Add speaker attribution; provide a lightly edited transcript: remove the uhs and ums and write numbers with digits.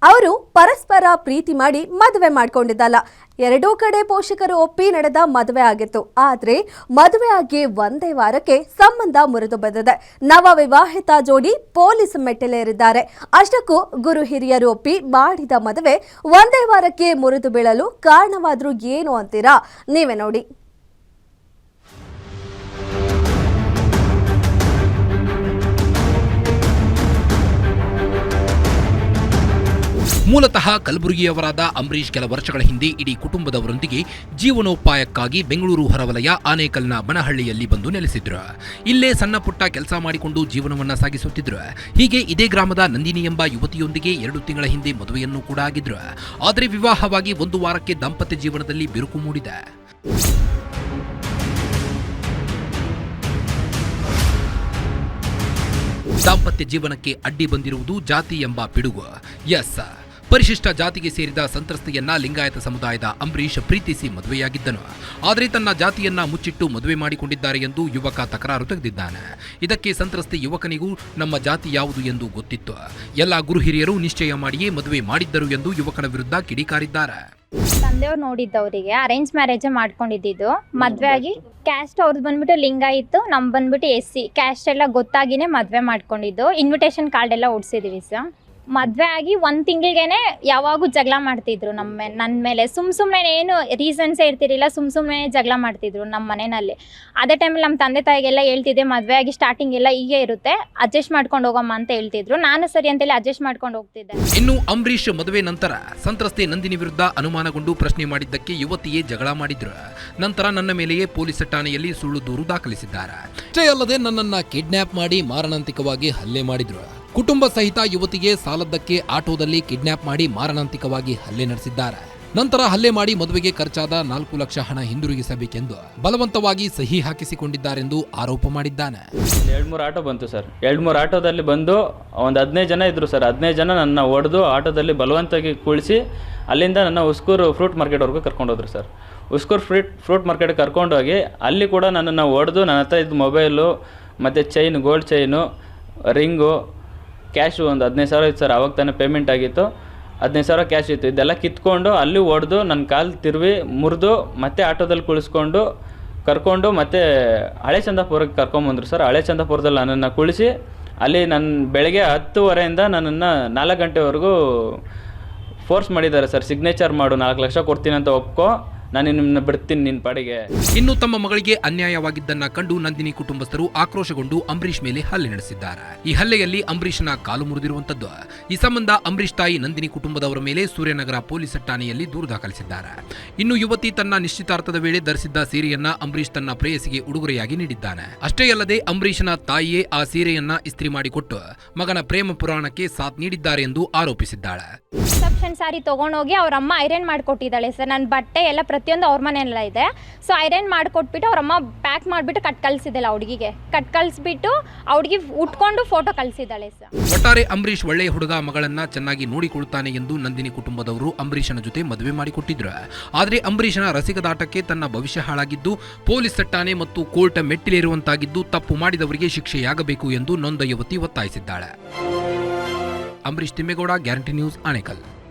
Speaker 1: ಅವರು ಪರಸ್ಪರ ಪ್ರೀತಿ ಮಾಡಿ ಮದುವೆ ಮಾಡ್ಕೊಂಡಿದ್ದಲ್ಲ. ಎರಡೂ ಕಡೆ ಪೋಷಕರು ಒಪ್ಪಿ ನಡೆದ ಮದುವೆ ಆಗಿತ್ತು. ಆದ್ರೆ ಮದುವೆ ಆಗಿ ಒಂದೇ ವಾರಕ್ಕೆ ಸಂಬಂಧ ಮುರಿದು ಬಂದಿದೆ. ನವ ವಿವಾಹಿತ ಜೋಡಿ ಪೊಲೀಸ್ ಮೆಟ್ಟಿಲೇರಿದ್ದಾರೆ. ಅಷ್ಟಕ್ಕೂ ಗುರು ಹಿರಿಯರು ಒಪ್ಪಿ ಮಾಡಿದ ಮದುವೆ ಒಂದೇ ವಾರಕ್ಕೆ ಮುರಿದು ಬೀಳಲು ಕಾರಣವಾದ್ರೂ ಏನು ಅಂತೀರಾ? ನೀವೇ ನೋಡಿ.
Speaker 2: ಮೂಲತಃ ಕಲಬುರಗಿಯವರಾದ ಅಂಬರೀಶ್ ಕೆಲ ವರ್ಷಗಳ ಹಿಂದೆ ಇಡೀ ಕುಟುಂಬದವರೊಂದಿಗೆ ಜೀವನೋಪಾಯಕ್ಕಾಗಿ ಬೆಂಗಳೂರು ಹೊರವಲಯ ಆನೇಕಲ್ನ ಬನಹಳ್ಳಿಯಲ್ಲಿ ಬಂದು ನೆಲೆಸಿದ್ರು. ಇಲ್ಲೇ ಸಣ್ಣ ಪುಟ್ಟ ಕೆಲಸ ಮಾಡಿಕೊಂಡು ಜೀವನವನ್ನ ಸಾಗಿಸುತ್ತಿದ್ರು. ಹೀಗೆ ಇದೇ ಗ್ರಾಮದ ನಂದಿನಿ ಎಂಬ ಯುವತಿಯೊಂದಿಗೆ 2 ತಿಂಗಳ ಹಿಂದೆ ಮದುವೆಯನ್ನು ಕೂಡ ಆಗಿದ್ರು. ಆದರೆ ವಿವಾಹವಾಗಿ 1 ವಾರಕ್ಕೆ ದಾಂಪತ್ಯ ಜೀವನದಲ್ಲಿ ಬಿರುಕು ಮೂಡಿದೆ. ದಾಂಪತ್ಯ ಜೀವನಕ್ಕೆ ಅಡ್ಡಿ ಬಂದಿರುವುದು ಜಾತಿ ಎಂಬ ಪಿಡುಗು. ಎಸ್, ಪರಿಶಿಷ್ಟ ಜಾತಿಗೆ ಸೇರಿದ ಸಂತ್ರಸ್ತೆಯನ್ನ ಲಿಂಗಾಯತ ಸಮುದಾಯದ ಅಂಬರೀಶ್ ಪ್ರೀತಿಸಿ ಮದುವೆಯಾಗಿದ್ದನು. ಆದರೆ ತನ್ನ ಜಾತಿಯನ್ನ ಮುಚ್ಚಿಟ್ಟು ಮದುವೆ ಮಾಡಿಕೊಂಡಿದ್ದಾರೆ ಎಂದು ಯುವಕ ತಕರಾರು ತೆಗೆದಿದ್ದಾನೆ. ಇದಕ್ಕೆ ಸಂತ್ರಸ್ತೆ ಯುವಕನಿಗೂ ನಮ್ಮ ಜಾತಿ ಯಾವುದು ಎಂದು ಗೊತ್ತಿತ್ತು. ಎಲ್ಲ ಗುರು ಹಿರಿಯರು ನಿಶ್ಚಯ ಮಾಡಿಯೇ ಮದುವೆ ಮಾಡಿದ್ದರು ಎಂದು ಯುವಕನ ವಿರುದ್ಧ ಕಿಡಿಕಾರಿದ್ದಾರೆ.
Speaker 3: ತಂದೆಯವ್ರು ನೋಡಿದ್ದವರಿಗೆ ಅರೇಂಜ್ ಮ್ಯಾರೇಜ್ ಮಾಡ್ಕೊಂಡಿದ್ದು. ಮದುವೆ ಆಗಿ ಕ್ಯಾಸ್ಟ್ ಅವ್ರದ್ದು ಬಂದ್ಬಿಟ್ಟು ಲಿಂಗಾಯಿತು, ನಮ್ ಬಂದ್ಬಿಟ್ಟು SC ಕ್ಯಾಸ್ಟ್ ಎಲ್ಲ ಗೊತ್ತಾಗಿನೇ ಮದುವೆ ಮಾಡ್ಕೊಂಡಿದ್ದು. ಇನ್ವಿಟೇಷನ್ ಕಾರ್ಡ್ ಎಲ್ಲ ಓಡಿಸಿದೀವಿ ಸರ್. ಮದುವೆ ಆಗಿ 1 ತಿಂಗಳಿಗೇನೆ ಯಾವಾಗೂ ಜಗಳ ಮಾಡ್ತಿದ್ರು ನನ್ನ ಮೇಲೆ. ಸುಮ್ಮನೆ ಏನು ರೀಸನ್ಸೇ ಇರ್ತಿರಲಿಲ್ಲ, ಸುಮ್ಮನೆ ಜಗಳ ಮಾಡ್ತಿದ್ರು ನಮ್ಮ ಮನೆಯಲ್ಲಿ. ಅದೇ ಟೈಮಲ್ಲಿ ನಮ್ಮ ತಂದೆ ತಾಯಿಗೆಲ್ಲ ಹೇಳ್ತಿದ್ದೆ, ಮದುವೆ ಆಗಿ ಸ್ಟಾರ್ಟಿಂಗ್ ಎಲ್ಲ ಹೀಗೆ ಇರುತ್ತೆ, ಅಡ್ಜಸ್ಟ್ ಮಾಡ್ಕೊಂಡು ಹೋಗಮ್ಮ ಅಂತ ಹೇಳ್ತಿದ್ರು. ನಾನು ಸರಿ ಅಂತೇಳಿ ಅಡ್ಜಸ್ಟ್ ಮಾಡ್ಕೊಂಡು ಹೋಗ್ತಿದ್ದೆ.
Speaker 2: ಇನ್ನು ಅಂಬರೀಶ್ ಮದುವೆ ನಂತರ ಸಂತ್ರಸ್ತೆ ನಂದಿನಿ ವಿರುದ್ಧ ಅನುಮಾನಗೊಂಡು ಪ್ರಶ್ನೆ ಮಾಡಿದ್ದಕ್ಕೆ ಯುವತಿಯೇ ಜಗಳ ಮಾಡಿದ್ರು. ನಂತರ ನನ್ನ ಮೇಲೆಯೇ ಪೊಲೀಸ್ ಠಾಣೆಯಲ್ಲಿ ಸುಳ್ಳು ದೂರು ದಾಖಲಿಸಿದ್ದಾರೆ. ಅಷ್ಟೇ ಅಲ್ಲದೆ ನನ್ನನ್ನ ಕಿಡ್ನಾಪ್ ಮಾಡಿ ಮಾರಣಾಂತಿಕವಾಗಿ ಹಲ್ಲೆ ಮಾಡಿದ್ರು. ಕುಟುಂಬ ಸಹಿತ ಯುವತಿಗೆ ಸಾಲದ್ದಕ್ಕೆ ಆಟೋದಲ್ಲಿ ಕಿಡ್ನಾಪ್ ಮಾಡಿ ಮಾರಣಾಂತಿಕವಾಗಿ ಹಲ್ಲೆ ನಡೆಸಿದ್ದಾರೆ. ನಂತರ ಹಲ್ಲೆ ಮಾಡಿ ಮದುವೆಗೆ ಖರ್ಚಾದ 4 ಲಕ್ಷ ಹಣ ಹಿಂದಿರುಗಿಸಬೇಕೆಂದು ಬಲವಂತವಾಗಿ ಸಹಿ ಹಾಕಿಸಿಕೊಂಡಿದ್ದಾರೆಂದು ಆರೋಪ ಮಾಡಿದ್ದಾನೆ.
Speaker 4: 2-3 ಆಟೋ ಬಂತು ಸರ್. 2-3 ಆಟೋದಲ್ಲಿ ಬಂದು ಒಂದು 15 ಜನ ಇದ್ರು ಸರ್. 15 ಜನ ನನ್ನ ಹೊಡೆದು ಆಟೋದಲ್ಲಿ ಬಲವಂತವಾಗಿ ಕೂಳಿಸಿ ಅಲ್ಲಿಂದ ನನ್ನ Huskur fruit ಮಾರ್ಕೆಟ್ವರೆಗೂ ಕರ್ಕೊಂಡೋದ್ರು sir. Huskur fruit ಮಾರ್ಕೆಟ್ಗೆ ಕರ್ಕೊಂಡೋಗಿ ಅಲ್ಲಿ ಕೂಡ ನನ್ನನ್ನು ಹೊಡೆದು ನನ್ನ ಹತ್ರ ಇದ್ದ ಮೊಬೈಲು ಮತ್ತು chain, gold chain, ring, cash ಒಂದು 15,000 ಇತ್ತು ಸರ್. ಆವಾಗ ತಾನೇ ಪೇಮೆಂಟ್ ಆಗಿತ್ತು. 15,000 ಕ್ಯಾಶ್ ಇತ್ತು. ಇದೆಲ್ಲ ಕಿತ್ಕೊಂಡು ಅಲ್ಲಿ ಹೊಡೆದು ನನ್ನ ಕಾಲು ತಿರುವಿ ಮುರಿದು ಮತ್ತೆ ಆಟೋದಲ್ಲಿ ಕುಳಿಸ್ಕೊಂಡು ಕರ್ಕೊಂಡು ಮತ್ತೆ ಹಳೆ ಚಂದಾಪುರಕ್ಕೆ ಕರ್ಕೊಂಬಂದರು ಸರ್. ಹಳೆ ಚಂದಾಪುರದಲ್ಲಿ ನನ್ನನ್ನು ಕುಳಿಸಿ ಅಲ್ಲಿ ಬೆಳಗ್ಗೆ 10:30 ನನ್ನನ್ನು 4 ಗಂಟೆವರೆಗೂ ಫೋರ್ಸ್ ಮಾಡಿದ್ದಾರೆ ಸರ್. ಸಿಗ್ನೇಚರ್ ಮಾಡು, 4 ಲಕ್ಷ ಕೊಡ್ತೀನಿ ಅಂತ ಒಪ್ಕೋ, ನಾನು ನಿಮ್ಮನ್ನ ಬಿಡ್ತೀನಿ ನಿನ್ನ ಪಾಡಿಗೆ.
Speaker 2: ಇನ್ನು ತಮ್ಮ ಮಗಳಿಗೆ ಅನ್ಯಾಯವಾಗಿದ್ದನ್ನ ಕಂಡು ನಂದಿನಿ ಕುಟುಂಬಸ್ಥರು ಆಕ್ರೋಶಗೊಂಡು ಅಂಬರೀಶ್ ಮೇಲೆ ಹಲ್ಲೆ ನಡೆಸಿದ್ದಾರೆ. ಈ ಹಲ್ಲೆಯಲ್ಲಿ ಅಂಬರೀಶ್ನ ಕಾಲು ಮುರಿದಿರುವಂತದ್ದು. ಈ ಸಂಬಂಧ ಅಂಬರೀಶ್ ತಾಯಿ ನಂದಿನಿ ಕುಟುಂಬದವರ ಮೇಲೆ ಸೂರ್ಯನಗರ ಪೊಲೀಸ್ ಠಾಣೆಯಲ್ಲಿ ದೂರು ದಾಖಲಿಸಿದ್ದಾರೆ. ಇನ್ನು ಯುವತಿ ತನ್ನ ನಿಶ್ಚಿತಾರ್ಥದ ವೇಳೆ ಧರಿಸಿದ್ದ ಸೀರೆಯನ್ನ ಅಂಬರೀಶ್ ತನ್ನ ಪ್ರೇಯಸಿಗೆ ಉಡುಗೊರೆಯಾಗಿ ನೀಡಿದ್ದಾನೆ. ಅಷ್ಟೇ ಅಲ್ಲದೆ ಅಂಬರೀಶ್ನ ತಾಯಿಯೇ ಆ ಸೀರೆಯನ್ನ ಇಸ್ತ್ರಿ ಮಾಡಿಕೊಟ್ಟು ಮಗನ ಪ್ರೇಮ ಪುರಾಣಕ್ಕೆ ಸಾಥ್ ನೀಡಿದ್ದಾರೆ ಎಂದು ಆರೋಪಿಸಿದ್ದಾಳೆ.
Speaker 3: ರಿಸೆಪ್ಷನ್ ಸಾರಿ ತೊಗೊಂಡೋಗಿ ಅವ್ರಮ್ಮ ಐರನ್ ಮಾಡಿಕೊಟ್ಟಿದ್ದಾಳೆ ಸರ್. ನನ್ನ ಬಟ್ಟೆ ಎಲ್ಲ ಪ್ರತಿಯೊಂದು ಅವ್ರ ಮನೆಯೆಲ್ಲ ಇದೆ. ಸೊ ಐರನ್ ಮಾಡಿಕೊಟ್ಬಿಟ್ಟು ಅವ್ರಮ್ಮ ಪ್ಯಾಕ್ ಮಾಡಿಬಿಟ್ಟು ಕಟ್ ಕಳಿಸಿದ್ದಲ್ಲ ಹುಡುಗಿಗೆ. ಕಟ್ ಕಳಿಸ್ಬಿಟ್ಟು ಹುಡುಗಿ ಉಟ್ಕೊಂಡು ಫೋಟೋ ಕಳಿಸಿದ್ದಾಳೆ ಸರ್.
Speaker 2: ಒಟ್ಟಾರೆ ಅಂಬರೀಶ್ ಒಳ್ಳೆಯ ಹುಡುಗ, ಮಗಳನ್ನ ಚೆನ್ನಾಗಿ ನೋಡಿಕೊಳ್ಳುತ್ತಾನೆ ಎಂದು ನಂದಿನಿ ಕುಟುಂಬದವರು ಅಂಬರೀಶನ ಜೊತೆ ಮದುವೆ ಮಾಡಿಕೊಟ್ಟಿದ್ರು. ಆದರೆ ಅಂಬರೀಶನ ರಸಿಕದಾಟಕ್ಕೆ ತನ್ನ ಭವಿಷ್ಯ ಹಾಳಾಗಿದ್ದು, ಪೊಲೀಸ್ ಠಾಣೆ ಮತ್ತು ಕೋರ್ಟ್ ಮೆಟ್ಟಿಲೇರುವಂತಾಗಿದ್ದು, ತಪ್ಪು ಮಾಡಿದವರಿಗೆ ಶಿಕ್ಷೆಯಾಗಬೇಕು ಎಂದು ನೊಂದ ಯುವತಿ ಒತ್ತಾಯಿಸಿದ್ದಾಳೆ. Ambareesh Thimmegowda, guarantee news, Anekal.